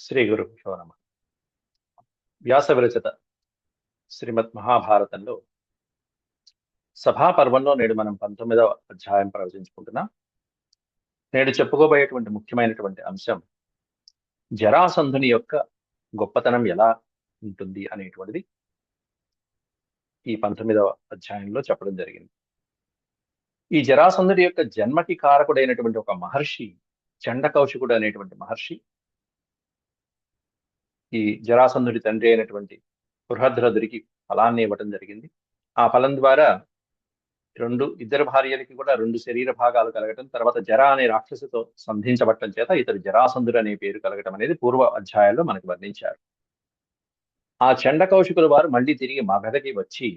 శ్రీ గురుభ్యో నమ. వ్యాస విరచిత శ్రీమద్ మహాభారతంలో సభాపర్వంలో నేడు మనం 19వ అధ్యాయం ప్రవచించుకుంటున్నాం. నేడు చెప్పుకోబోయేటువంటి ముఖ్యమైనటువంటి అంశం జరాసంధుని యొక్క గొప్పతనం ఎలా ఉంటుంది అనేటువంటిది ఈ 19వ అధ్యాయంలో చెప్పడం జరిగింది. ఈ జరాసంధుడి యొక్క జన్మకి కారకుడైనటువంటి ఒక మహర్షి, చండకౌశికుడు అనేటువంటి మహర్షి, ఈ జరాసంధుడి తండ్రి అయినటువంటి బృహద్రథుడికి ఫలాన్ని ఇవ్వటం జరిగింది. ఆ ఫలం ద్వారా ఇద్దరు భార్యలకి కూడా 2 శరీర భాగాలు కలగటం, తర్వాత జర అనే రాక్షసుతో సంధించబట్టం చేత ఇతడు జరాసంధుడు అనే పేరు కలగటం అనేది పూర్వ అధ్యాయాల్లో మనకు వర్ణించారు. ఆ చండకౌశికుల వారు మళ్ళీ తిరిగి మగధకి వచ్చి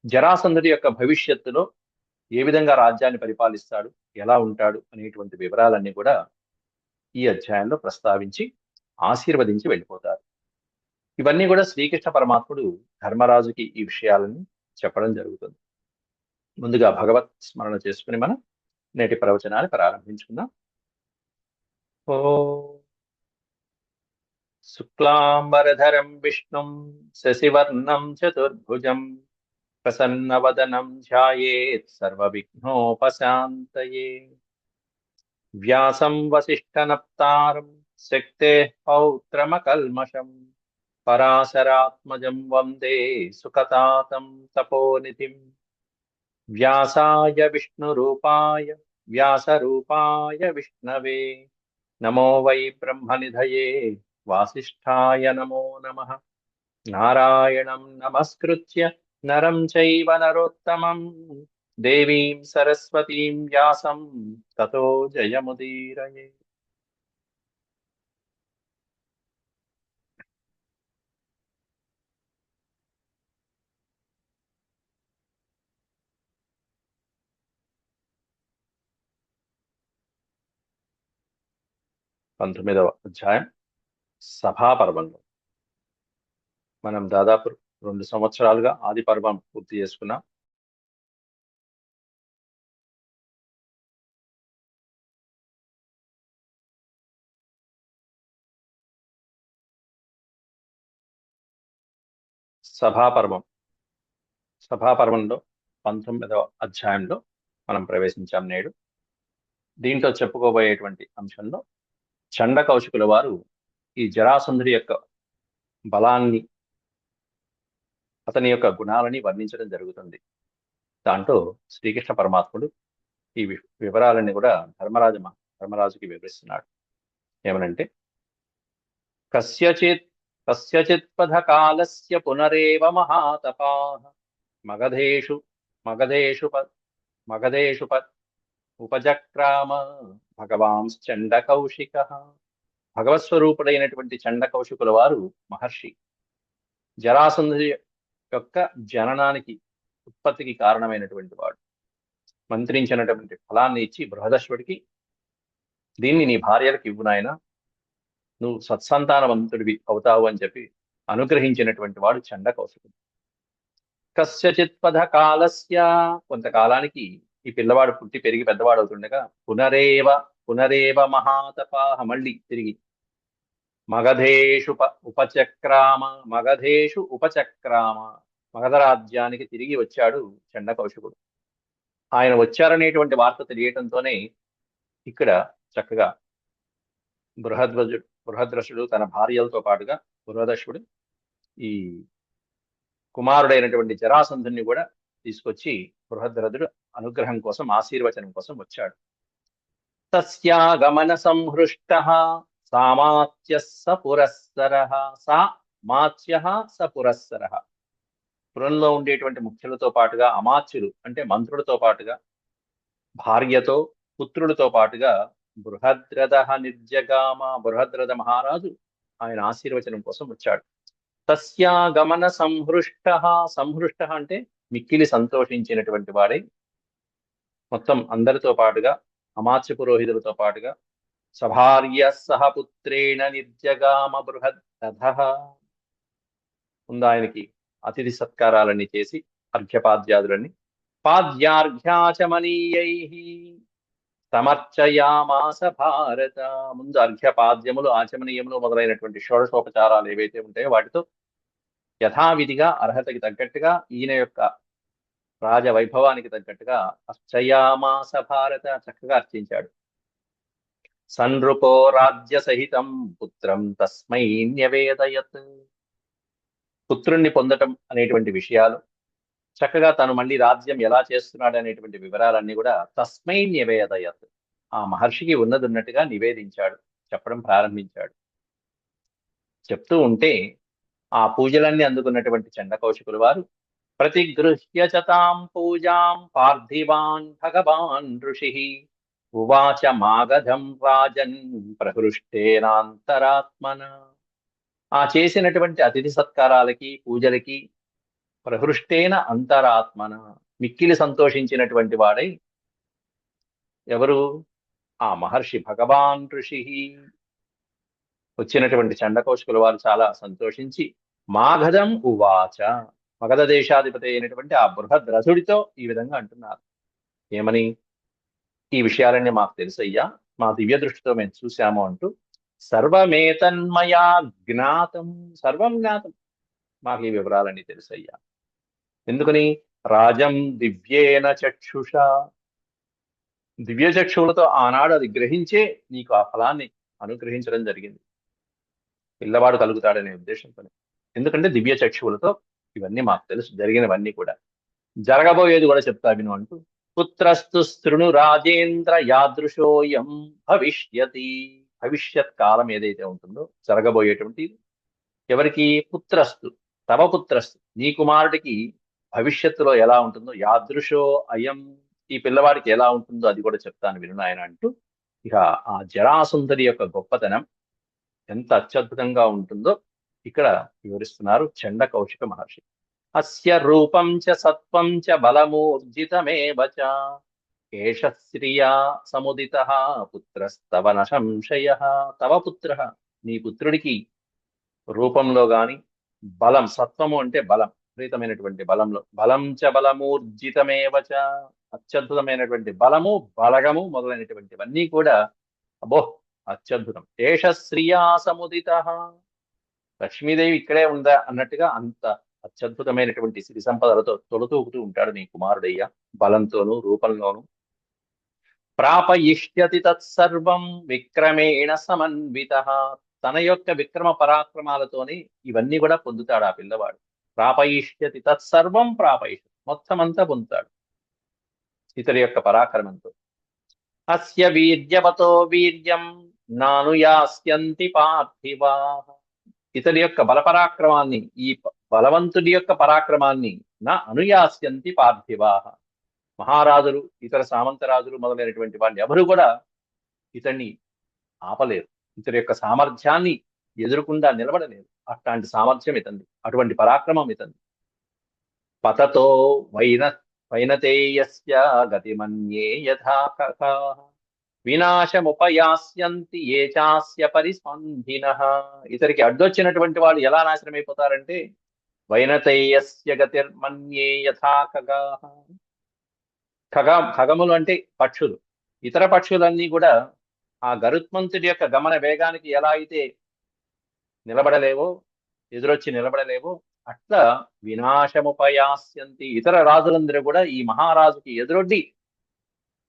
జరాసంధుడి యొక్క భవిష్యత్తులో ఏ విధంగా రాజ్యాన్ని పరిపాలిస్తాడు, ఎలా ఉంటాడు అనేటువంటి వివరాలన్నీ కూడా ఈ అధ్యాయంలో ప్రస్తావించి ఆశీర్వదించి వెళ్ళిపోతారు. ఇవన్నీ కూడా శ్రీకృష్ణ పరమాత్ముడు ధర్మరాజుకి ఈ విషయాలను చెప్పడం జరుగుతుంది. ముందుగా భగవత్ స్మరణ చేసుకుని మనం నేటి ప్రవచనాన్ని ప్రారంభించుకుందాం. ఓ శుక్లాంబరధరం విష్ణుం శశివర్ణం చతుర్భుజం ప్రసన్నవదనం ధ్యాయేత్ సర్వవిఘ్నోపశాంతయే. వ్యాసం వసిష్ఠనప్తారం శక్తేః పౌత్రమకల్మషం పరాశరాత్మజం వందే సుఖతాతం తపోనిధిం. వ్యాసాయ విష్ణురూపాయ వ్యాసరూపాయ విష్ణవే నమో వై బ్రహ్మనిధయే వాసిష్ఠాయ నమో నమః. నారాయణం నమస్కృత్య నరం చైవ నరోత్తమం దేవీం సరస్వతీం వ్యాసం తతో జయముదీరయే. పంతొమ్మిదవ అధ్యాయం సభాపర్వంలో మనం దాదాపు 2 సంవత్సరాలుగా ఆది పర్వం పూర్తి చేసుకున్నాం. సభాపర్వంలో 19వ అధ్యాయంలో మనం ప్రవేశించాం నేడు. దీంట్లో చెప్పుకోబోయేటువంటి అంశంలో చండకౌశికుల వారు ఈ జరాసంధుడి యొక్క బలాన్ని, అతని యొక్క గుణాలని వర్ణించడం జరుగుతుంది. దాంట్లో శ్రీకృష్ణ పరమాత్ముడు ఈ వివరాలన్నీ కూడా ధర్మరాజుకి వివరిస్తున్నాడు. ఏమనంటే, కస్యచిత్ పథ కాలస్య పునరేవ మహాతపాః మగధేషు మగధేషు మగధేషు ఉపజక్రామ భగవాంశ్చండకౌశికః. భగవత్స్వరూపుడైనటువంటి చండకౌశికుల వారు మహర్షి జరాసంధుడి యొక్క జననానికి, ఉత్పత్తికి కారణమైనటువంటి వాడు. మంత్రించినటువంటి ఫలాన్ని ఇచ్చి బృహదశ్వుడికి, దీన్ని నీ భార్యలకు ఇవ్వు నాయన, నువ్వు సత్సంతానవంతుడివి అవుతావు అని చెప్పి అనుగ్రహించినటువంటి వాడు చండకౌశికుడు. కస్యచిత్ పథ కాలస్య, కొంతకాలానికి ఈ పిల్లవాడు పుట్టి పెరిగి పెద్దవాడు అవుతుండగా పునరేవ మహాతపాః, మళ్ళీ తిరిగి మగధేషు ఉపచక్రామ మగధ రాజ్యానికి తిరిగి వచ్చాడు చండకౌశికుడు. ఆయన వచ్చారనేటువంటి వార్త తెలియటంతోనే ఇక్కడ చక్కగా బృహద్రథుడు తన భార్యలతో పాటుగా బృహదశ్వుడు ఈ కుమారుడైనటువంటి జరాసంధుని కూడా తీసుకొచ్చి బృహద్రథుడు అనుగ్రహం కోసం, ఆశీర్వచనం కోసం వచ్చాడు. తస్యాగమన సంహృష్టః సామాత్యః స పురస్సరః. సామాత్యః స పురస్సరః. పురంలో ఉండేటువంటి ముఖ్యులతో పాటుగా అమాత్యులు అంటే మంత్రులతో పాటుగా, భార్యతో, పుత్రులతో పాటుగా బృహద్రథ మహారాజు ఆయన ఆశీర్వచనం కోసం వచ్చాడు. తస్యాగమన సంహృష్ట అంటే మిక్కిలి సంతోషించినటువంటి వాడై మొత్తం అందరితో పాటుగా, అమాత్య పురోహితులతో పాటుగా సభార్య సహపుత్రేణ నిర్జగామ బృహద్రథః. ముందు ఆయనకి అతిథి సత్కారాలన్నీ చేసి అర్ఘ్యపాద్యాదులన్నీ పాద్యార్ఘ్యాచమనీయై సమర్చయామాస భారత. ముందు అర్ఘ్యపాద్యములు ఆచమనీయములు మొదలైనటువంటి షోడశోపచారాలు ఏవైతే ఉంటాయో వాటితో యథావిధిగా అర్హతకి తగ్గట్టుగా ఈయన యొక్క రాజవైభవానికి తగ్గట్టుగా అర్చయామాస భారత చక్కగా అర్చించాడు. సన్ృపో రాజ్య సహితం పుత్రం తస్మై న్యవేదయత్. పుత్రుణ్ణి పొందటం అనేటువంటి విషయాలు చక్కగా తను మళ్ళీ రాజ్యం ఎలా చేస్తున్నాడు అనేటువంటి వివరాలన్నీ కూడా తస్మై న్యవేదయత్, ఆ మహర్షికి ఉన్నది ఉన్నట్టుగా నివేదించాడు, చెప్పడం ప్రారంభించాడు. చెప్తూ ఉంటే ఆ పూజలన్నీ అందుకున్నటువంటి చండకౌశికుల వారు ప్రతిగృహ్య చతాం పూజాం పార్థివాన్ భగవాన్ ఋషి ఉవాచ మాగధం రాజన్ ప్రహృష్టేనాంతరాత్మన. ఆ చేసినటువంటి అతిథి సత్కారాలకి పూజలకి ప్రహృష్టేన అంతరాత్మన, మిక్కిలి సంతోషించినటువంటి వాడై ఎవరు? ఆ మహర్షి భగవాన్ ఋషి. వచ్చినటువంటి చండకౌశికుల వారు చాలా సంతోషించి మాగధం ఉవాచ, మగధ దేశాధిపతి అయినటువంటి ఆ బృహద్రథుడితో ఈ విధంగా అంటున్నారు. ఏమని? ఈ విషయాలన్నీ మాకు తెలుసయ్యా, మా దివ్య దృష్టితో మేము చూశాము అంటూ సర్వమేతన్మయా జ్ఞాతం, సర్వం జ్ఞాతం, మాకు ఈ వివరాలన్నీ తెలుసయ్యా. ఎందుకని? రాజం దివ్యేన చక్షుష, దివ్య చక్షువులతో ఆనాడు అది గ్రహించే నీకు ఆ ఫలాన్ని అనుగ్రహించడం జరిగింది, పిల్లవాడు కలుగుతాడనే ఉద్దేశంతో. ఎందుకంటే దివ్య చక్షువులతో ఇవన్నీ మాకు తెలుసు, జరిగినవన్నీ కూడా. జరగబోయేది కూడా చెప్తా విను అంటూ పుత్రస్తు శృణు రాజేంద్ర యాదృశోయం భవిష్యతి. భవిష్యత్ కాలం ఏదైతే ఉంటుందో జరగబోయేటువంటి ఎవరికి? పుత్రస్తు, తవ పుత్రస్తు, నీ కుమారుడికి భవిష్యత్తులో ఎలా ఉంటుందో, యాదృశో అయం, ఈ పిల్లవాడికి ఎలా ఉంటుందో అది కూడా చెప్తాను విను నాయన అంటూ ఇక ఆ జరాసుందరి యొక్క గొప్పతనం ఎంత అత్యద్భుతంగా ఉంటుందో ఇక్కడ వివరిస్తున్నారు చండ కౌశిక మహర్షి. అస్య రూపం చ సత్వం చ బలమూర్జితమేవ చ ఏష శ్రియా సముదితః పుత్రస్తవ న సంశయః. తవ పుత్రః, నీ పుత్రుడికి రూపంలో గాని బలం, సత్వము అంటే బలం, విపరీతమైనటువంటి బలంలో, బలం చ బలమూర్జితమేవ చ, అత్యద్భుతమైనటువంటి బలము బలగము మొదలైనటువంటివన్నీ కూడా అబ్బో అత్యద్భుతం. ఏష శ్రియా సముదితః, లక్ష్మీదేవి ఇక్కడే ఉందా అన్నట్టుగా అంత అత్యద్భుతమైనటువంటి సిరి సంపదలతో తొలతూగుతూ ఉంటాడు నీ కుమారుడయ్యా, బలంతోనూ రూపంలోనూ. ప్రాపయిష్యతి తత్సర్వం విక్రమేణ సమన్వితః, తన యొక్క విక్రమ పరాక్రమాలతోనే ఇవన్నీ కూడా పొందుతాడు ఆ పిల్లవాడు. ప్రాపయిష్యతి తత్సర్వం ప్రాపయిష్యతి, మొత్తం అంతా పొందుతాడు ఇతని యొక్క పరాక్రమంతో. అస్య వీర్యవతో వీర్యం నానుయాస్యంతి పార్థివాః, ఇతని యొక్క బలపరాక్రమాన్ని, ఈ బలవంతుడి యొక్క పరాక్రమాన్ని నా అనుయాస్యంతి పార్థివాః, మహారాజులు ఇతర సామంతరాజులు మొదలైనటువంటి వాళ్ళు ఎవరు కూడా ఇతన్ని ఆపలేరు, ఇతని యొక్క సామర్థ్యాన్ని ఎదురుకుండా నిలబడలేరు. అట్లాంటి సామర్థ్యం ఇతంది, అటువంటి పరాక్రమం ఇతంది. పతతో వైనతేయస్య గతిమన్యే యథా కథాః వినాశముపయాస్యంతి ఏ చాస్య పరిస్పంధినః. ఇతరికి అడ్డొచ్చినటువంటి వాళ్ళు ఎలా నాశనమైపోతారంటే వైనతేయస్య గతిర్మన్యే యథా ఖగాః. ఖగములు అంటే పక్షులు, ఇతర పక్షులన్నీ కూడా ఆ గరుత్మంతుడి యొక్క గమన వేగానికి ఎలా అయితే నిలబడలేవో, ఎదురొచ్చి నిలబడలేవో, అట్లా వినాశముపయాస్యంతి, ఇతర రాజులందరూ కూడా ఈ మహారాజుకి ఎదురొడ్డి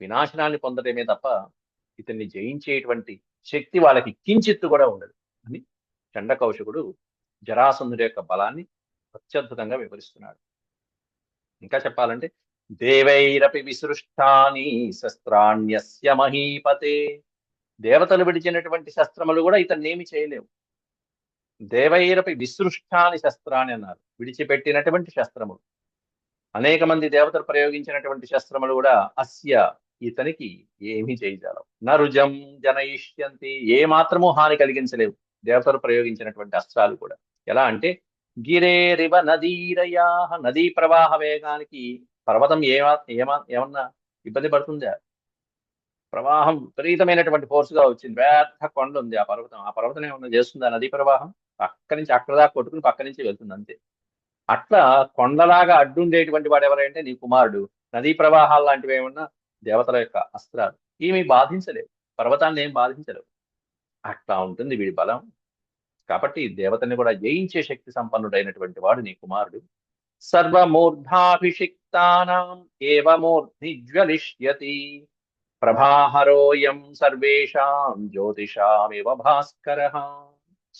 వినాశనాన్ని పొందడమే తప్ప ఇతన్ని జయించేటువంటి శక్తి వాళ్ళకి కించిత్తు కూడా ఉండదు అని చండకౌశికుడు జరాసంధుడి యొక్క బలాన్ని అత్యద్భుతంగా వివరిస్తున్నాడు. ఇంకా చెప్పాలంటే దేవైరపి విసృష్టాని శస్త్రాణ్యస్య మహీపతే, దేవతలు విడిచినటువంటి శస్త్రములు కూడా ఇతన్ని ఏమి చేయలేవు. దేవైరపి విసృష్టాని శస్త్రాన్ని అన్నారు, విడిచిపెట్టినటువంటి శస్త్రములు. అనేక మంది దేవతలు ప్రయోగించినటువంటి శస్త్రములు కూడా అస్య, ఇతనికి ఏమీ చేయజాలవు. నరుజం జనయిష్యంతి, ఏ మాత్రమూ హాని కలిగించలేవు దేవతలు ప్రయోగించినటువంటి అస్త్రాలు కూడా. ఎలా అంటే గిరేరివ నదీరయా, నదీ ప్రవాహ వేగానికి పర్వతం ఏమన్నా ఇబ్బంది పడుతుందా? ప్రవాహం విపరీతమైనటువంటి ఫోర్స్గా వచ్చింది, పెద్ద కొండ ఉంది, ఆ పర్వతం ఏమన్నా చేస్తుందా? నదీ ప్రవాహం పక్క నుంచి అక్కడ దాకా కొట్టుకుని పక్క నుంచి వెళ్తుంది అంతే. అట్లా కొండలాగా అడ్డుండేటువంటి వాడు ఎవరంటే నీ కుమారుడు. నదీ ప్రవాహాలు లాంటివి ఏమన్నా దేవతల యొక్క అస్త్రాలు. ఏమి బాధించలేవు, పర్వతాన్ని ఏం బాధించలేవు. అట్లా ఉంటుంది వీడి బలం. కాబట్టి దేవతని కూడా జయించే శక్తి సంపన్నుడైనటువంటి వాడు నీ కుమారుడు. సర్వమూర్ధాభిషిక్తానాం ఏవ మూర్ధ్నిజ్వలిష్యతి ప్రభాహరోయం సర్వేషాం జ్యోతిషామివ భాస్కరః.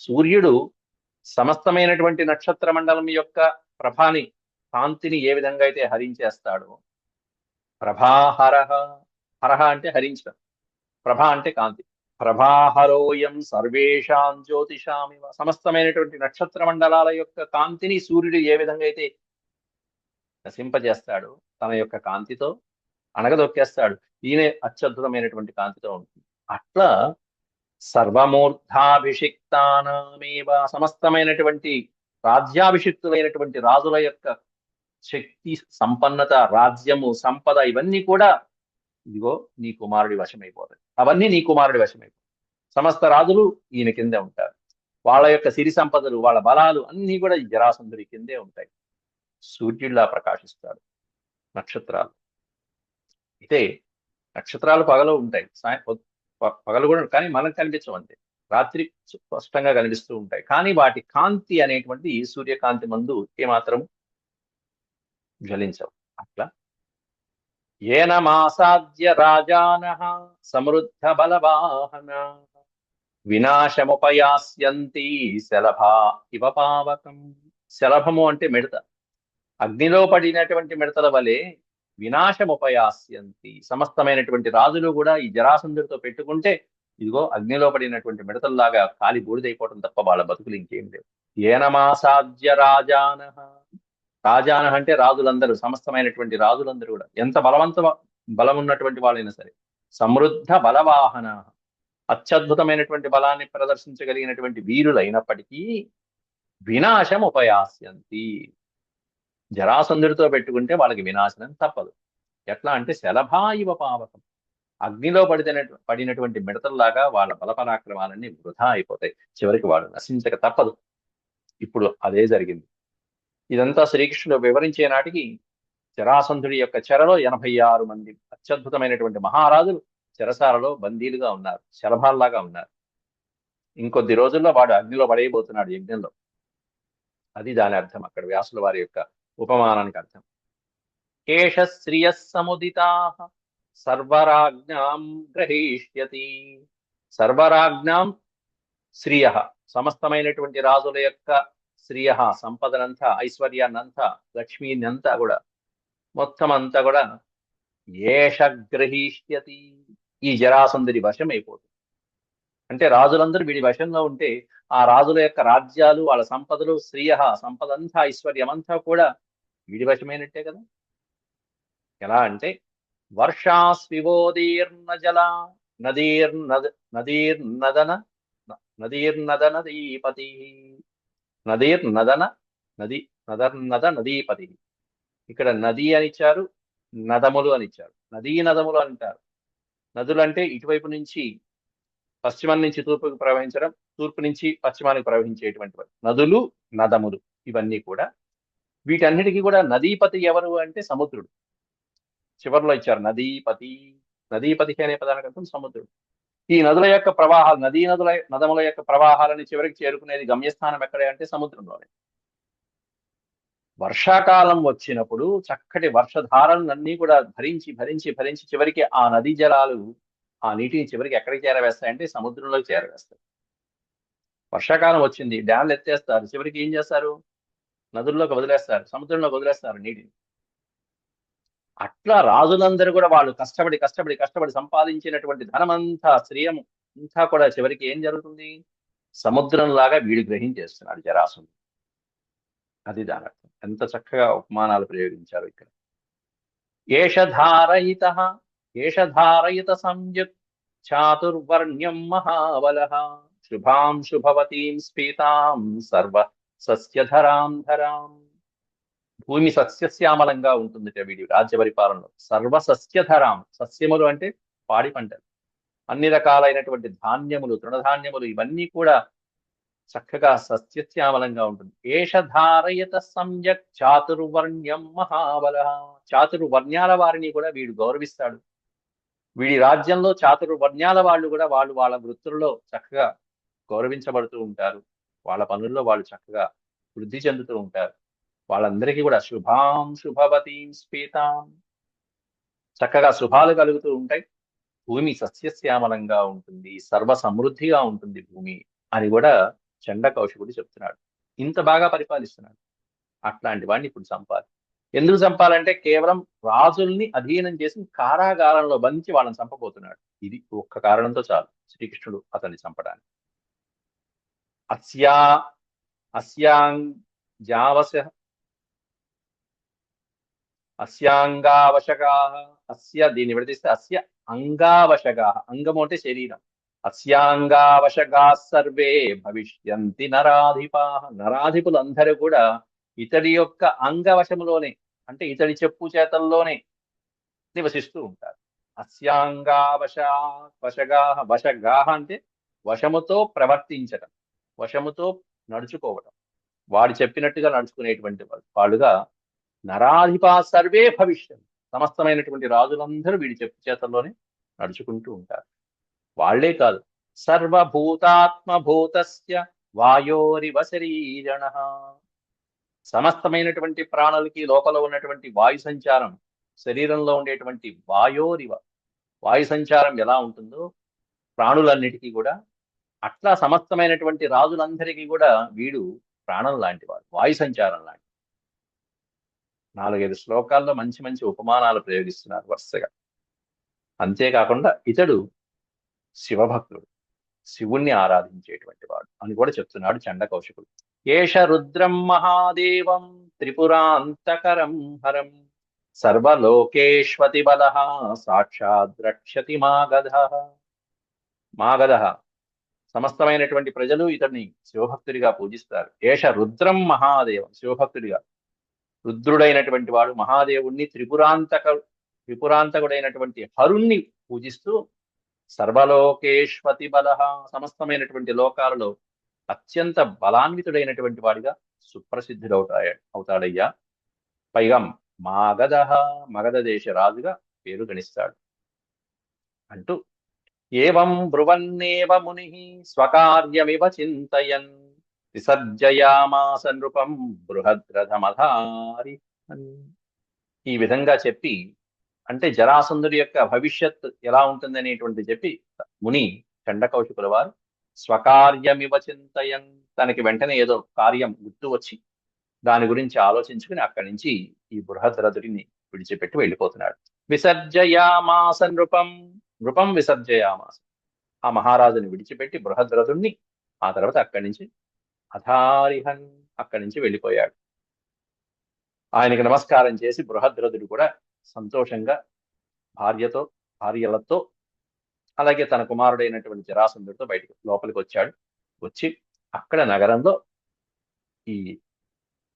సూర్యుడు సమస్తమైనటువంటి నక్షత్ర మండలం యొక్క ప్రభాని, కాంతిని ఏ విధంగా అయితే హరించేస్తాడో, ప్రభాహరః, హరః అంటే హరించడం, ప్రభ అంటే కాంతి. ప్రభాహరోయం సర్వేషాం జ్యోతిషామివ, సమస్తమైనటువంటి నక్షత్ర మండలాల యొక్క కాంతిని సూర్యుడు ఏ విధంగా అయితే నశింపజేస్తాడు, తన యొక్క కాంతితో అణగదొక్కేస్తాడు. ఈయన అత్యద్భుతమైనటువంటి కాంతితో ఉంటుంది. అట్లా సర్వమూర్ధాభిషిక్తానామేవ, సమస్తమైనటువంటి రాజ్యాభిషిక్తులైనటువంటి రాజుల యొక్క శక్తి, సంపన్నత, రాజ్యము, సంపద ఇవన్నీ కూడా ఇదిగో నీ కుమారుడి వశమైపోతాయి. అవన్నీ నీ కుమారుడి వశమైపోతాయి. సమస్త రాజులు ఈయన కిందే ఉంటారు. వాళ్ళ యొక్క సిరి సంపదలు, వాళ్ళ బలాలు అన్నీ కూడా ఈ జరాసంధుడి కిందే ఉంటాయి. సూర్యుడిలా ప్రకాశిస్తాడు. నక్షత్రాలు అయితే, నక్షత్రాలు పగలు ఉంటాయి, పగలు కూడా, కానీ మనకు కనిపించవు అంతే. రాత్రి స్పష్టంగా కనిపిస్తూ ఉంటాయి, కానీ వాటి కాంతి అనేటువంటి సూర్యకాంతి మందు ఏమాత్రం జ్వలించవు. అట్లా ఏనమాసాద్య రాజానః సమృద్ధ బలవాహన వినాశముపయాస్యంతి శలభా ఇవ పావకం. శలభము అంటే మిడత. అగ్నిలో పడినటువంటి మిడతల వలె వినాశముపయాస్యంతి, సమస్తమైనటువంటి రాజులు కూడా ఈ జరాసంధుడితో పెట్టుకుంటే ఇదిగో అగ్నిలో పడినటువంటి మిడతల్లాగా కాలి బూడిదైపోవడం తప్ప వాళ్ళ బతుకులు ఇంకేం లేవు. ఏనమాసాద్య రాజానః, రాజానః అంటే రాజులందరూ, సమస్తమైనటువంటి రాజులందరూ కూడా ఎంత బలం ఉన్నటువంటి వాళ్ళైనా సరే, సమృద్ధ బలవాహన, అత్యద్భుతమైనటువంటి బలాన్ని ప్రదర్శించగలిగినటువంటి వీరులైనప్పటికీ వినాశం ఉపయాస్యంతి, జరాసంధుడితో పెట్టుకుంటే వాళ్ళకి వినాశనం తప్పదు. ఎట్లా అంటే శలభా ఇవ పావకం, అగ్నిలో పడినటువంటి మిడతల్లాగా వాళ్ళ బలపరాక్రమాలన్నీ వృధా అయిపోతాయి. చివరికి వాడు నశించక తప్పదు. ఇప్పుడు అదే జరిగింది. ఇదంతా శ్రీకృష్ణుడు వివరించే నాటికి జరాసంధుడి యొక్క చెరలో 86 మంది అత్యద్భుతమైనటువంటి మహారాజులు చెరసాలలో బందీలుగా ఉన్నారు, శలభాల్లాగా ఉన్నారు. ఇంకొద్ది రోజుల్లో వాడు అగ్నిలో పడేయబోతున్నాడు యజ్ఞంలో. అది దాని అర్థం, అక్కడ వ్యాసుల వారి యొక్క ఉపమానానికి అర్థం. ఏష శ్రియ సముదితాః సర్వరాజ్ఞాం గ్రహీష్యతి. సర్వరాజ్ఞాం శ్రియ, సమస్తమైనటువంటి రాజుల యొక్క శ్రియ, సంపదనంతా, ఐశ్వర్యాన్నంతా, లక్ష్మీనంతా కూడా, మొత్తం అంతా కూడా ఏష గ్రహీష్యతి, ఈ జరాసంధుడి వశం అయిపోతుంది. అంటే రాజులందరూ వీడి వశంలో ఉంటే ఆ రాజుల యొక్క రాజ్యాలు, వాళ్ళ సంపదలు, శ్రియ, సంపదంతా, ఐశ్వర్యమంతా కూడా వీడి వశమైనట్టే కదా. ఎలా అంటే వర్షాస్వివోదీర్ణ జల నదీర్నదన నదీపతి, నదీర్నదన నదీపతి. ఇక్కడ నది అని ఇచ్చారు, నదములు అని ఇచ్చారు. నదీ నదములు అంటారు. నదులు అంటే ఇటువైపు నుంచి పశ్చిమం నుంచి తూర్పుకు ప్రవహించడం, తూర్పు నుంచి పశ్చిమానికి ప్రవహించేటువంటి నదులు, నదములు ఇవన్నీ కూడా. వీటన్నిటికీ కూడా నదీపతి ఎవరు అంటే సముద్రుడు. చివరిలో ఇచ్చారు నదీపతి. నదీపతి అనే పదానికి అర్థం సముద్రుడు. ఈ నదుల యొక్క ప్రవాహాలు, నదముల యొక్క ప్రవాహాలని చివరికి చేరుకునేది గమ్యస్థానం ఎక్కడే అంటే సముద్రంలోనే. వర్షాకాలం వచ్చినప్పుడు చక్కటి వర్షధారలన్నీ కూడా భరించి భరించి భరించి చివరికి ఆ నదీ జలాలు ఆ నీటిని చివరికి ఎక్కడికి చేరవేస్తాయంటే సముద్రంలోకి చేరవేస్తాయి. వర్షాకాలం వచ్చింది, డ్యామ్లు ఎత్తేస్తారు, చివరికి ఏం చేస్తారు, నదుల్లోకి వదిలేస్తారు, సముద్రంలోకి వదిలేస్తారు నీటిని. అట్లా రాజులందరూ కూడా వాళ్ళు కష్టపడి కష్టపడి కష్టపడి సంపాదించినటువంటి ధనమంతా, శ్రేయం అంతా కూడా చివరికి ఏం జరుగుతుంది, సముద్రంలాగా వీడు గ్రహించేస్తున్నాడు జరాసంధుడు. అది దాని అర్థం. ఎంత చక్కగా ఉపమానాలు ప్రయోగించారు ఇక్కడ. ఏషధారయిత సంయుక్ చాతుర్వర్ణ్యం మహాబలః శుభాం శుభవతీం స్ఫీతాం సర్వ సస్యధరాం ధరాం. భూమి సస్యశ్యామలంగా ఉంటుంది వీడి రాజ్య పరిపాలనలో. సర్వ సస్యధరాం, సస్యములు అంటే పాడి పంటలు, అన్ని రకాలైనటువంటి ధాన్యములు, తృణధాన్యములు ఇవన్నీ కూడా చక్కగా సస్యశ్యామలంగా ఉంటుంది. ఏషధారయత సంయక్ చాతుర్వర్ణ్యం మహాబలః, చాతుర్వర్ణ్యాల వారిని కూడా వీడు గౌరవిస్తాడు. వీడి రాజ్యంలో చాతుర్వర్ణ్యాల వాళ్ళు కూడా వాళ్ళ వృత్తుల్లో చక్కగా గౌరవించబడుతూ ఉంటారు. వాళ్ళ పనుల్లో వాళ్ళు చక్కగా వృద్ధి చెందుతూ ఉంటారు. వాళ్ళందరికీ కూడా శుభాం శుభవతీం స్ఫీతాం, చక్కగా శుభాలు కలుగుతూ ఉంటాయి. భూమి సస్యశ్యామలంగా ఉంటుంది, సర్వ సమృద్ధిగా ఉంటుంది భూమి అని కూడా చండ కౌశికుడు చెప్తున్నాడు. ఇంత బాగా పరిపాలిస్తున్నాడు. అట్లాంటి వాడిని ఇప్పుడు చంపాలి. ఎందుకు చంపాలంటే కేవలం రాజుల్ని అధీనం చేసి కారాగారంలో బంధించి వాళ్ళని చంపబోతున్నాడు. ఇది ఒక్క కారణంతో చాలు శ్రీకృష్ణుడు అతన్ని చంపడానికి. అస్యా అస్యాంజావశ అస్యాంగావశగా, అస్య దీన్ని విడదీస్తే అస్య అంగావశగా, అంగము అంటే శరీరం. అస్యాంగావశగా సర్వే భవిష్యంతి నరాధిపా, నరాధిపులందరూ కూడా ఇతడి యొక్క అంగవశములోనే, అంటే ఇతడి చెప్పు చేతల్లోనే నివసిస్తూ ఉంటారు. అస్యాంగావశ వశగా, వశగా అంటే వశముతో ప్రవర్తించటం, వశముతో నడుచుకోవటం, వాడు చెప్పినట్టుగా నడుచుకునేటువంటి వాళ్ళుగా నరాధిపా సర్వే భవిష్యం, సమస్తమైనటువంటి రాజులందరూ వీడి చెప్పు చేతల్లోనే నడుచుకుంటూ ఉంటారు. వాళ్లే కాదు, సర్వభూతాత్మభూతస్య వాయోరివ శరీరణ, సమస్తమైనటువంటి ప్రాణులకి లోపల ఉన్నటువంటి వాయు సంచారం, శరీరంలో ఉండేటువంటి వాయోరివ, వాయు సంచారం ఎలా ఉంటుందో ప్రాణులన్నిటికీ కూడా అట్లా సమస్తమైనటువంటి రాజులందరికీ కూడా వీడు ప్రాణం లాంటివాడు, వాయు సంచారం లాంటి. 4-5 శ్లోకాల్లో మంచి మంచి ఉపమానాలు ప్రయోగిస్తున్నారు వరుసగా. అంతేకాకుండా ఇతడు శివభక్తుడు, శివుణ్ణి ఆరాధించేటువంటి వాడు అని కూడా చెప్తున్నాడు చండ కౌశికుడు. ఏష రుద్రం మహాదేవం త్రిపురాంతకరం హరం సర్వలోకేష్వతి బల సాక్షాద్ రక్షతి మాగధ. మాగధ, సమస్తమైనటువంటి ప్రజలు ఇతడిని శివభక్తుడిగా పూజిస్తారు. ఏష రుద్రం మహాదేవం, శివభక్తుడిగా రుద్రుడైనటువంటి వాడు మహాదేవుణ్ణి త్రిపురాంతకుడైనటువంటి హరుణ్ణి పూజిస్తూ సర్వలోకేష్వతి బల, సమస్తమైనటువంటి లోకాలలో అత్యంత బలాన్వితుడైనటువంటి వాడిగా అవుతాడయ్యా. పైగా మాగధ, మగధ దేశ రాజుగా పేరు గణిస్తాడు అంటూ ఏవం బ్రువన్నేవ ముని స్వకార్యమివ చింతయన్ విసర్జయామాస నృపం బృహద్రథమధారి. ఈ విధంగా చెప్పి, అంటే జరాసంధుడి యొక్క భవిష్యత్ ఎలా ఉంటుంది అనేటువంటి చెప్పి ముని చండకౌశికుల వారు స్వకార్యమివ చింతయన్, తనకి వెంటనే ఏదో కార్యం గుర్తు వచ్చి దాని గురించి ఆలోచించుకుని అక్కడి నుంచి ఈ బృహద్రథుడిని విడిచిపెట్టి వెళ్ళిపోతున్నాడు. విసర్జయామాస నృపం, నృపం విసర్జయామాస, ఆ మహారాజుని విడిచిపెట్టి బృహద్రథుడిని ఆ తర్వాత అక్కడి నుంచి అధారిహన్, అక్కడి నుంచి వెళ్ళిపోయాడు. ఆయనకి నమస్కారం చేసి బృహద్రథుడు కూడా సంతోషంగా భార్యలతో అలాగే తన కుమారుడైనటువంటి జరాసంధుడితో లోపలికి వచ్చాడు. వచ్చి అక్కడ నగరంలో ఈ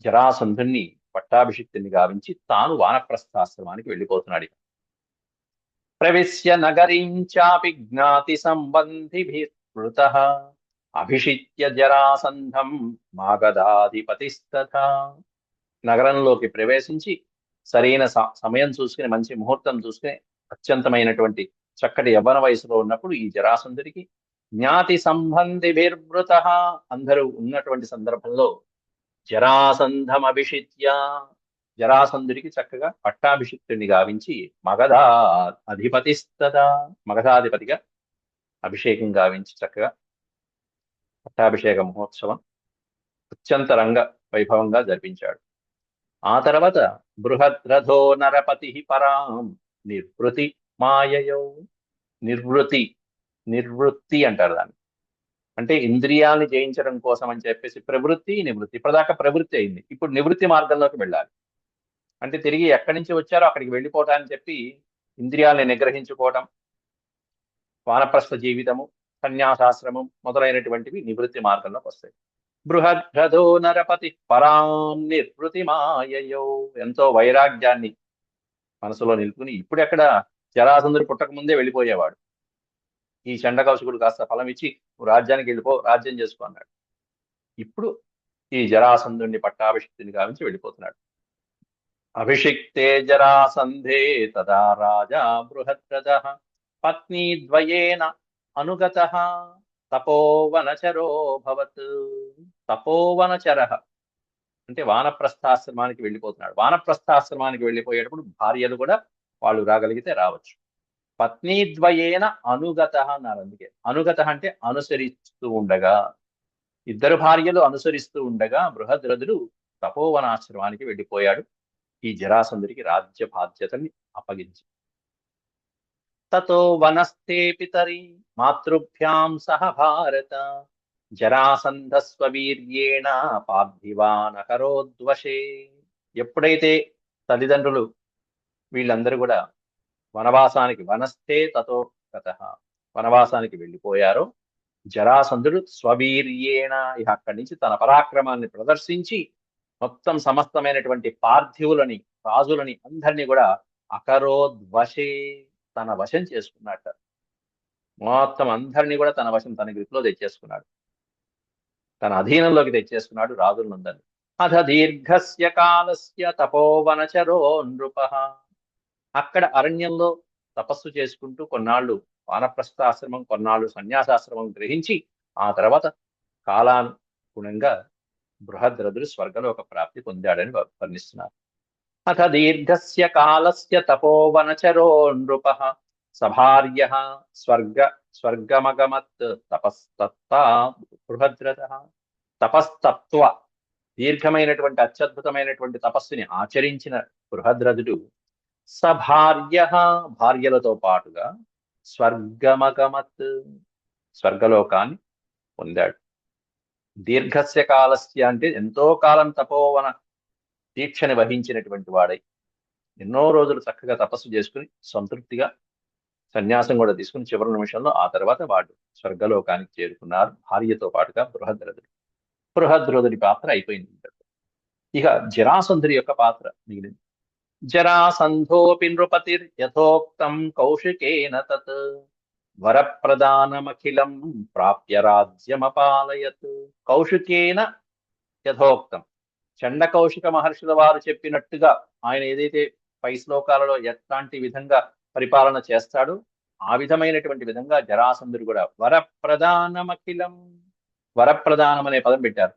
జరాసంధుణ్ణి పట్టాభిషిక్తుని గావించి తాను వానప్రస్థాశ్రమానికి వెళ్ళిపోతున్నాడు. ప్రవిశ్య నగరీంచాపి జ్ఞాతి సంబంధిభిః అభిషిత్య జరాసంధం మాగధాధిపతిస్తథా. నగరంలోకి ప్రవేశించి సరైన సమయం చూసుకుని, మంచి ముహూర్తం చూసుకుని, అత్యంతమైనటువంటి చక్కటి యవ్వన వయసులో ఉన్నప్పుడు ఈ జరాసంధుడికి జ్ఞాతి సంబంధిభిర్వృత, అందరూ ఉన్నటువంటి సందర్భంలో జరాసంధం అభిషిత్య, జరాసంధుడికి చక్కగా పట్టాభిషిక్తుడిని గావించి మగధా అధిపతిస్తదా, మగధాధిపతిగా అభిషేకం గావించి చక్కగా పట్టాభిషేక మహోత్సవం అత్యంత రంగ వైభవంగా జరిపించాడు. ఆ తర్వాత బృహద్రథో నరపతి పరాం నిర్వృతి మాయయో, నిర్వృత్తి అంటారు దాన్ని. అంటే ఇంద్రియాల్ని జయించడం కోసం అని చెప్పేసి ప్రవృత్తి నివృత్తి, ఇప్పటిదాకా ప్రవృత్తి అయింది, ఇప్పుడు నివృత్తి మార్గంలోకి వెళ్ళాలి. అంటే తిరిగి ఎక్కడి నుంచి వచ్చారో అక్కడికి వెళ్ళిపోవటాన్ని చెప్పి ఇంద్రియాల్ని నిగ్రహించుకోవటం, వానప్రస్థ జీవితము, సన్యాసాశ్రమం మొదలైనటువంటివి నివృత్తి మార్గంలోకి వస్తాయి. బృహద్రథో నరపతి పరాం నిర్వృతి మాయయో, ఎంతో వైరాగ్యాన్ని మనసులో నిలుపుకుని, ఇప్పుడు ఎక్కడ జరాసంధుడు పుట్టక ముందే వెళ్ళిపోయేవాడు. ఈ చండకౌశికుడు కాస్త ఫలం ఇచ్చి నువ్వు రాజ్యానికి వెళ్ళిపో, రాజ్యం చేసుకో అన్నాడు. ఇప్పుడు ఈ జరాసంధుడిని పట్టాభిషిక్తుని గావించి వెళ్ళిపోతున్నాడు. అభిషిక్తే జరాసంధే తదా రాజా బృహద్రథః పత్నీద్వయేన అనుగతః తపోవనచరోభవత్. తపోవనచరః అంటే వానప్రస్థాశ్రమానికి వెళ్ళిపోతున్నాడు. వానప్రస్థాశ్రమానికి వెళ్ళిపోయేటప్పుడు భార్యలు కూడా వాళ్ళు రాగలిగితే రావచ్చు. పత్నీద్వయేన అనుగతః అన్నారు. అందుకే అనుగతః అంటే అనుసరిస్తూ ఉండగా, ఇద్దరు భార్యలు అనుసరిస్తూ ఉండగా బృహద్రథుడు తపోవనాశ్రమానికి వెళ్ళిపోయాడు ఈ జరాసంధుడికి రాజ్య బాధ్యతని అప్పగించి. తతో వనస్థే పితరి మాతృభ్యాం సహ భారత జరాసంధస్వవీర్యేణ పార్థివానకరోద్వశే. ఎప్పుడైతే తల్లిదండ్రులు వీళ్ళందరూ కూడా వనవాసానికి వనస్థే తతో గతః వనవాసానికి వెళ్ళిపోయారో జరాసంధుడు స్వవీర్యేణ ఇక అక్కడి నుంచి తన పరాక్రమాన్ని ప్రదర్శించి మొత్తం సమస్తమైనటువంటి పార్థివులని రాజులని అందరినీ కూడా అకరోద్వశే తన వశం చేసుకున్నట్ట. మొత్తం అందరినీ కూడా తన వశం తన గ్రిప్లో తెచ్చేసుకున్నాడు, తన అధీనంలోకి తెచ్చేసుకున్నాడు రాజులందరినీ. అథ దీర్ఘస్య కాలస్య తపోవనచరో నృపః. అక్కడ అరణ్యంలో తపస్సు చేసుకుంటూ కొన్నాళ్ళు వానప్రస్థాశ్రమం, కొన్నాళ్ళు సన్యాసాశ్రమం గ్రహించి ఆ తర్వాత కాలానుగుణంగా బృహద్రథుడు స్వర్గలోక ప్రాప్తి పొందాడని వర్ణిస్తున్నారు. అథ దీర్ఘస్య కాలస్య తపోవనచరో నృపః సభార్యః స్వర్గమగమత్ తపస్తత్తా బృహద్రథః. తపస్తత్వ దీర్ఘమైనటువంటి అత్యద్భుతమైనటువంటి తపస్సుని ఆచరించిన బృహద్రథుడు సభార్యః భార్యలతో పాటుగా స్వర్గమగమత్ స్వర్గలోకాన్ని పొందాడు. దీర్ఘస్య కాలస్య అంటే ఎంతో కాలం తపోవన దీక్షని వహించినటువంటి వాడై ఎన్నో రోజులు చక్కగా తపస్సు చేసుకుని సంతృప్తిగా సన్యాసం కూడా తీసుకుని చివరి నిమిషంలో ఆ తర్వాత వాడు స్వర్గలోకానికి చేరుకున్నారు భార్యతో పాటుగా బృహద్రథుడు. బృహద్రథుడి పాత్ర అయిపోయింది. ఇక జరాసంధుడి యొక్క పాత్ర మిగిలింది. జరాసంధోపి నృపతిర్ యథోక్తం కౌశికేన తత్ వరప్రదానమఖిలం ప్రాప్య రాజ్యమపాలయత్. కౌశికేన యథోక్తం చండ కౌశిక మహర్షుల వారు చెప్పినట్టుగా ఆయన ఏదైతే పై శ్లోకాలలో ఎట్లాంటి విధంగా పరిపాలన చేస్తాడో ఆ విధమైనటువంటి విధంగా జరాసంధుడు కూడా వరప్రదానమఖిలం, వరప్రదానం అనే పదం పెట్టారు.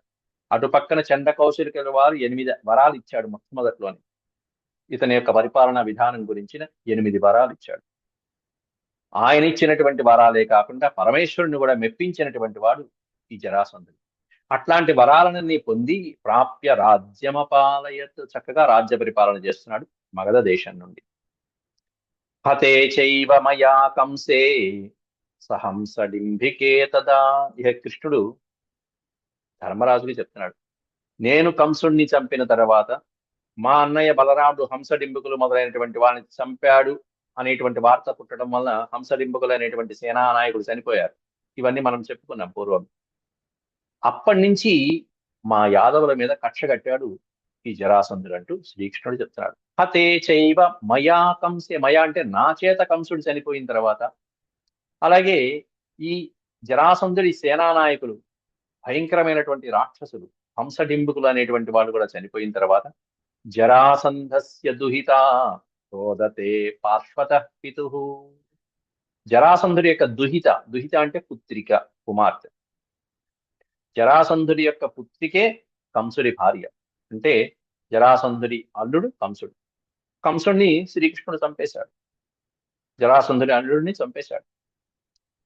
అటు పక్కన చండ కౌశికుల వారు 8 వరాలు ఇచ్చాడు మొట్టమొదట్లోని. ఇతని యొక్క పరిపాలనా విధానం గురించిన 8 వరాలు ఇచ్చాడు. ఆయన ఇచ్చినటువంటి వరాలే కాకుండా పరమేశ్వరుని కూడా మెప్పించినటువంటి వాడు ఈ జరాసంధుడు. అట్లాంటి వరాలన్నీ పొంది ప్రాప్య రాజ్యమపాలయత్ చక్కగా రాజ్య పరిపాలన చేస్తున్నాడు మగధ దేశం నుండి. హతే చైవ మయా కంసే సహంసడింభికే తదా. ఇహ కృష్ణుడు ధర్మరాజుకి చెప్తున్నాడు, నేను కంసుణ్ణి చంపిన తర్వాత మా అన్నయ్య బలరాముడు హంసడింబుకులు మొదలైనటువంటి వాళ్ళని చంపాడు అనేటువంటి వార్త పుట్టడం వల్ల హంసడింబుకులు అనేటువంటి సేనా నాయకుడు చనిపోయారు. ఇవన్నీ మనం చెప్పుకున్నాం పూర్వం. అప్పటి నుంచి మా యాదవుల మీద కక్ష కట్టాడు ఈ జరాసంధుడు అంటూ శ్రీకృష్ణుడు చెప్తున్నాడు. హతే చైవ మయా కంసే, మయా అంటే నా చేత కంసుడు చనిపోయిన తర్వాత, అలాగే ఈ జరాసంధుడి సేనానాయకులు భయంకరమైనటువంటి రాక్షసులు హంసడింబుకులు అనేటువంటి వాళ్ళు కూడా చనిపోయిన తర్వాత జరాసంధస్య దుహిత రోదతే పార్శ్వత పితు. జరాసంధుడి యొక్క దుహిత, దుహిత అంటే పుత్రిక, కుమార్తె. జరాసంధుడి యొక్క పుత్రికే కంసుడి భార్య. అంటే జరాసంధుడి అల్లుడు కంసుడు. కంసుడిని శ్రీకృష్ణుడు చంపేశాడు, జరాసంధుడి అల్లుడిని చంపేశాడు.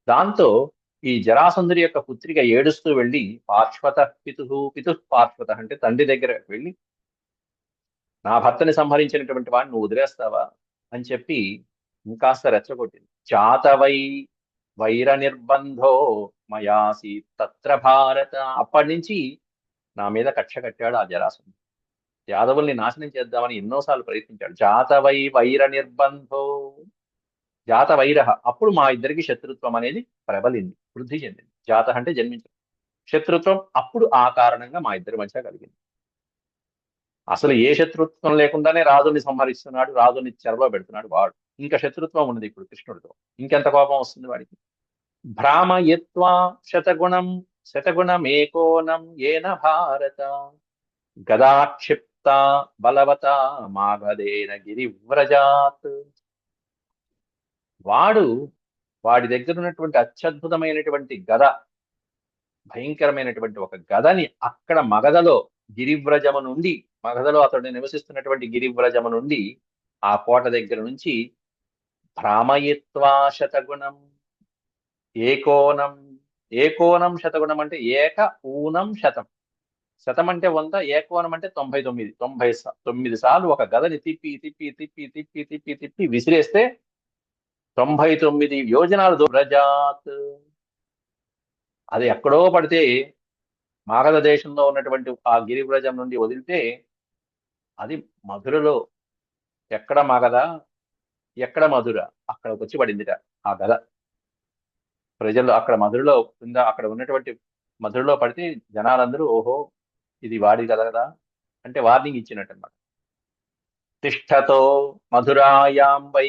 దాంతో ఈ జరాసంధుడి యొక్క పుత్రిక ఏడుస్తూ వెళ్ళి పార్శ్వత పితు, పితు పార్శ్వత అంటే తండ్రి దగ్గర వెళ్ళి నా భర్తని సంహరించినటువంటి వాడిని నువ్వు వదిలేస్తావా అని చెప్పి ఇంకాస్త రెచ్చగొట్టింది. జాతవై వైర నిర్బంధో మయాసి తత్ర భారత. అప్పటి నుంచి నా మీద కక్ష కట్టాడు ఆ జరాసంధుడు. యాదవుల్ని నాశనం చేద్దామని ఎన్నోసార్లు ప్రయత్నించాడు. జాతవై వైర నిర్బంధో, జాత వైర, అప్పుడు మా ఇద్దరికి శత్రుత్వం అనేది ప్రబలింది, వృద్ధి చెందింది. జాత అంటే జన్మించడం, శత్రుత్వం అప్పుడు ఆ కారణంగా మా ఇద్దరి మధ్య కలిగింది. అసలు ఏ శత్రుత్వం లేకుండానే రాజుని సంహరిస్తున్నాడు, రాజుని చెరలో పెడుతున్నాడు వాడు. ఇంకా శత్రుత్వం ఉన్నది ఇప్పుడు కృష్ణుడితో, ఇంకెంత కోపం వస్తుంది వాడికి. భ్రామయత్వా శతగుణమేకోనం ఏన భారత గదాక్షిప్త బలవత మాగధేన గిరివ్రజాత్. వాడు వాడి దగ్గర ఉన్నటువంటి అత్యద్భుతమైనటువంటి గద, భయంకరమైనటువంటి ఒక గదని అక్కడ మగధలో గిరివ్రజము నుండి, మగధలో అతడు నివసిస్తున్నటువంటి గిరివ్రజము నుండి ఆ కోట దగ్గర నుంచి భ్రామయిత్వా శతగుణం ఏకోనం, ఏకోనం శతగుణం అంటే ఏక ఊనం శతం, శతం అంటే 100, ఏకోనం అంటే 99, 99 సార్లు ఒక గదని తిప్పి తిప్పి తిప్పి తిప్పి తిప్పి తిప్పి విసిరేస్తే 99 యోజనాలు వ్రజాత్. అది ఎక్కడో పడితే మాగధ దేశంలో ఉన్నటువంటి ఆ గిరివ్రజం నుండి వదిలితే అది మధురలో, ఎక్కడ మగధ ఎక్కడ మధుర అక్కడికి వచ్చి పడిందిట ఆ గద. ప్రజలు అక్కడ మధురలో కింద అక్కడ ఉన్నటువంటి మధురలో పడితే జనాలందరూ ఓహో ఇది వాడి గద కదా అంటే వార్నింగ్ ఇచ్చినట్టు అనమాట. తిష్టతో మధురాయాం వై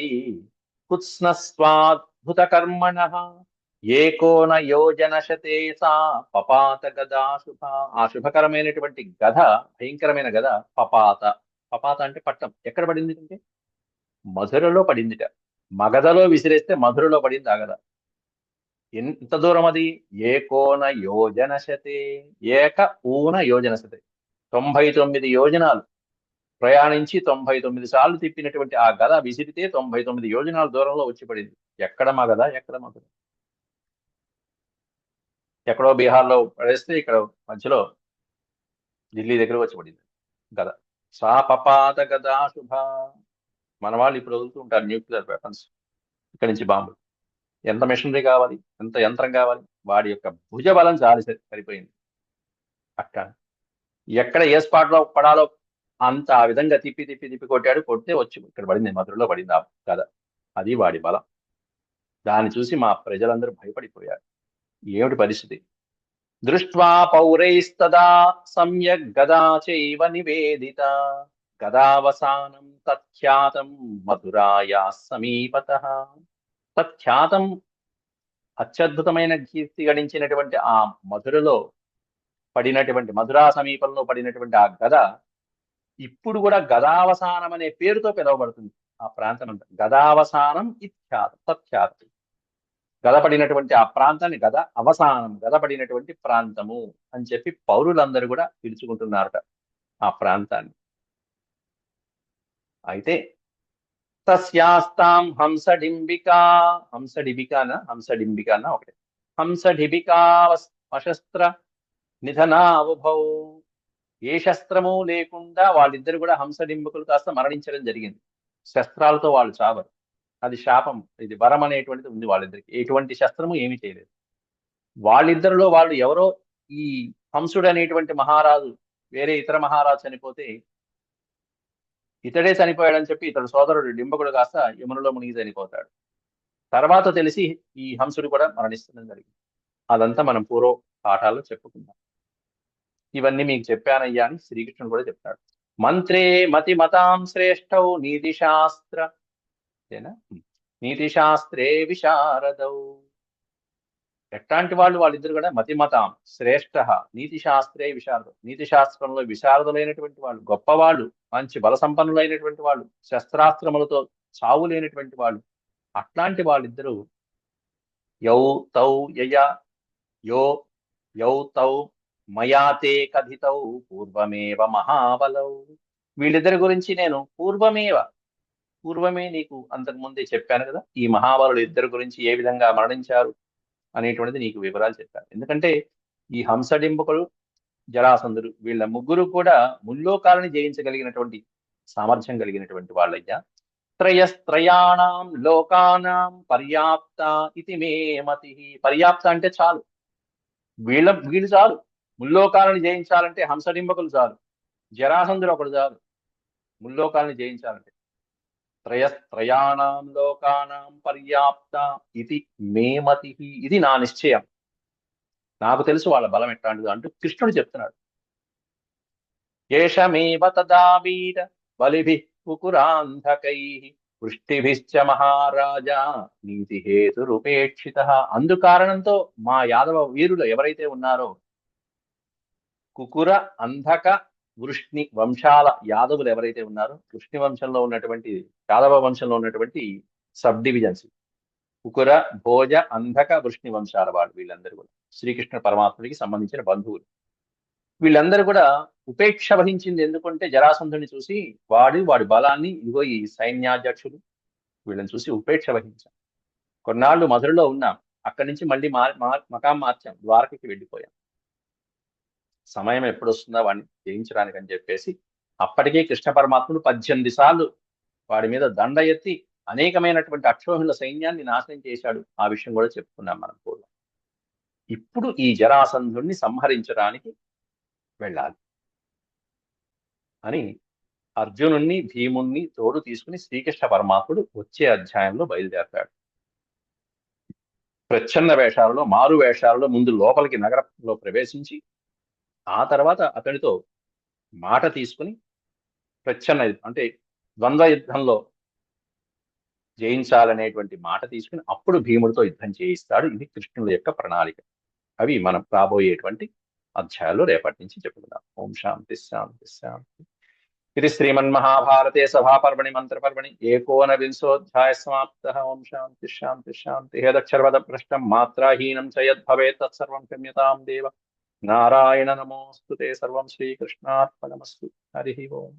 కుత్స్నస్వాద్భుత కర్మణ ఏకోన యోజన శతే సా పపాత గదా శుభ. ఆ శుభకరమైనటువంటి గద, భయంకరమైన గద పపాత. పపాత అంటే పట్టం. ఎక్కడ పడింది అంటే మధురలో పడిందిట. మగధలో విసిరేస్తే మధురలో పడింది ఆ గద. ఎంత దూరం అది? ఏకోన యోజన శతే, ఏక ఊన యోజన శతే, 99 యోజనాలు ప్రయాణించి 99 సార్లు తిప్పినటువంటి ఆ గద విసిరితే 99 యోజనాల దూరంలో వచ్చి పడింది. ఎక్కడ మగధ ఎక్కడ మధుర? ఎక్కడో బీహార్లో పడేస్తే ఇక్కడ మధ్యలో ఢిల్లీ దగ్గర వచ్చి పడింది గద. సా పపాత గదా శుభ. మన వాళ్ళు ఇప్పుడు వదులుతూ ఉంటారు న్యూక్లియర్ వెపన్స్, ఇక్కడి నుంచి బాంబులు. ఎంత మిషనరీ కావాలి, ఎంత యంత్రం కావాలి, వాడి యొక్క భుజబలం చాలి సరిపోయింది. అక్కడ ఎక్కడ ఏ స్పాట్ లో పడాలో అంత ఆ విధంగా తిప్పి తిప్పి తిప్పి కొట్టాడు. కొడితే వచ్చి ఇక్కడ పడింది, మధురలో పడింది ఆ కథ. అది వాడి బలం. దాన్ని చూసి మా ప్రజలందరూ భయపడిపోయారు. ఏమిటి పరిస్థితి? దృష్ట్వా పౌరైస్తదా సమ్యక్ గదా చైవ నివేదిత గదావసానం తఖ్యాతం మధురాయా సమీపతః. తఖ్యాతం, అత్యద్భుతమైన కీర్తి గడించినటువంటి ఆ మధురలో పడినటువంటి, మధురా సమీపంలో పడినటువంటి ఆ గద ఇప్పుడు కూడా గదావసానం అనే పేరుతో పిలువబడుతుంది. ఆ ప్రాంతం అంతా గదావసానం ఇత్యాతం తఖ్యాతం. గద పడినటువంటి ఆ ప్రాంతాన్ని గద అవసానం, గద పడినటువంటి ప్రాంతము అని చెప్పి పౌరులందరూ కూడా పిలుచుకుంటున్నారట ఆ ప్రాంతాన్ని. అయితే తస్యాస్తాం హంసడింబికా, హంసడింబికాన ఒకటి, హంసడిబికా అశస్త్ర నిధనావుభౌ. ఏ శస్త్రము లేకుండా వాళ్ళిద్దరు కూడా హంసడింబకులు కాస్త మరణించడం జరిగింది. శస్త్రాలతో వాళ్ళు చావరు, అది శాపం. ఇది వరం అనేటువంటిది ఉంది వాళ్ళిద్దరికి. ఎటువంటి శస్త్రము ఏమీ చేయలేదు. వాళ్ళిద్దరిలో వాళ్ళు ఎవరో, ఈ హంసుడు అనేటువంటి మహారాజు, వేరే ఇతర మహారాజు చనిపోతే ఇతడే చనిపోయాడని చెప్పి ఇతడు సోదరుడు డింబకుడు కాస్త యమునలో మునిగి చనిపోతాడు. తర్వాత తెలిసి ఈ హంసుడు కూడా మరణిస్తుందని జరిగింది. అదంతా మనం పూర్వ పాఠాల్లో చెప్పుకుందాం. ఇవన్నీ మీకు చెప్పానయ్యా అని శ్రీకృష్ణుడు కూడా చెప్తాడు. మంత్రే మతి మతాం శ్రేష్టౌ నీతిశాస్త్ర, నీతిశాస్త్రే విశారదౌ. ఎట్లాంటి వాళ్ళు? వాళ్ళిద్దరు కూడా మతిమతాం శ్రేష్ఠ నీతిశాస్త్రే విశారదం. నీతి శాస్త్రంలో విశారదులైనటువంటి వాళ్ళు, గొప్పవాళ్ళు, మంచి బల సంపన్నులైనటువంటి వాళ్ళు, శస్త్రాస్త్రములతో చావు లేనటువంటి వాళ్ళు. అట్లాంటి వాళ్ళిద్దరూ యౌ తౌ యయ యో యౌ తౌ మయాతే కథితౌ పూర్వమేవ మహాబలౌ. వీళ్ళిద్దరి గురించి నేను పూర్వమే నీకు అంతకుముందే చెప్పాను కదా. ఈ మహాబలుడు ఇద్దరి గురించి ఏ విధంగా మరణించారు అనేటువంటిది నీకు వివరాలు చెప్పాను. ఎందుకంటే ఈ హంసడింబకుడు, జరాసంధుడు, వీళ్ళ ముగ్గురు కూడా ముల్లోకాలని జయించగలిగినటువంటి సామర్థ్యం కలిగినటువంటి వాళ్ళయ్యా. త్రయస్త్రయాణం లోకానాం పర్యాప్త ఇది మే మతి. పర్యాప్త అంటే చాలు, వీళ్ళు చాలు. ముల్లోకాలని జయించాలంటే హంసడింబకులు చాలు, జరాసంధుడు ఒకడు చాలు ముల్లోకాలని జయించాలంటే. త్రయాణం లోకానాం పర్యాప్త ఇది మే మతి. ఇది నా నిశ్చయం, నాకు తెలుసు వాళ్ళ బలం ఎట్లాంటిదో అంటూ కృష్ణుడు చెప్తున్నాడు. ఏషమేవ తదా వీర బలిభిః కుకురాంధకైః వృష్టిభిశ్చ మహారాజా నీతి హేతురుపేక్షితః. అందుకారణంతో మా యాదవ వీరులు ఎవరైతే ఉన్నారో, కుకుర, అంధక, వృష్ణి వంశాల యాదవులు ఎవరైతే ఉన్నారో, వృష్ణి వంశంలో ఉన్నటువంటి, యాదవ వంశంలో ఉన్నటువంటి సబ్ డివిజన్స్, కుకుర, భోజ, అంధక, వృష్ణి వంశాల వాళ్ళు వీళ్ళందరూ కూడా శ్రీకృష్ణ పరమాత్ముడికి సంబంధించిన బంధువులు. వీళ్ళందరూ కూడా ఉపేక్ష వహించింది ఎందుకంటే జరాసంధుని చూసి వాడి బలాన్ని, ఇదిగో ఈ సైన్యాధ్యక్షులు వీళ్ళని చూసి ఉపేక్ష వహించాం. కొన్నాళ్ళు మధురలో ఉన్నాం, అక్కడి నుంచి మళ్ళీ మకాం మార్చాం, ద్వారకకి వెళ్ళిపోయాం. సమయం ఎప్పుడు వస్తుందో వాడిని జయించడానికి అని చెప్పేసి అప్పటికే కృష్ణ పరమాత్ముడు 18 సార్లు వాడి మీద దండ ఎత్తి అనేకమైనటువంటి అక్షోహిణుల సైన్యాన్ని నాశనం చేశాడు. ఆ విషయం కూడా చెప్పుకున్నాం మనం పూర్వం. ఇప్పుడు ఈ జరాసంధుణ్ణి సంహరించడానికి వెళ్ళాలి అని అర్జునుణ్ణి, భీముణ్ణి తోడు తీసుకుని శ్రీకృష్ణ పరమాత్ముడు వచ్చే అధ్యాయంలో బయలుదేరతాడు. ప్రచ్ఛన్న వేషాలలో, మారు వేషాలలో ముందు లోపలికి నగరంలో ప్రవేశించి ఆ తర్వాత అతనితో మాట తీసుకుని ప్రచ్ఛన్న అంటే ద్వంద్వ యుద్ధంలో జయించాలనేటువంటి మాట తీసుకుని అప్పుడు భీముడితో యుద్ధం చేయిస్తాడు. ఇది కృష్ణుడి యొక్క ప్రణాళిక. అవి మనం రాబోయేటువంటి అధ్యాయాల్లో రేపటి నుంచి చెప్పుకుందాం. ఓం శాంతి శాంతి శాంతి. ఇది శ్రీమన్మహాభారతే సభాపర్వణి మంత్రపర్వణి ఏకోనవింశోऽధ్యాయः సమాప్తः. ఓం శాంతి శాంతి శాంతి. యదక్షరపదభ్రష్టం మాత్రాహీనం చ యద్భవేత్ తత్సర్వం క్షమ్యతాం దేవ. నారాయణ నమోऽస్తు తే. సర్వం శ్రీకృష్ణార్పణమస్తు. హరి ఓం.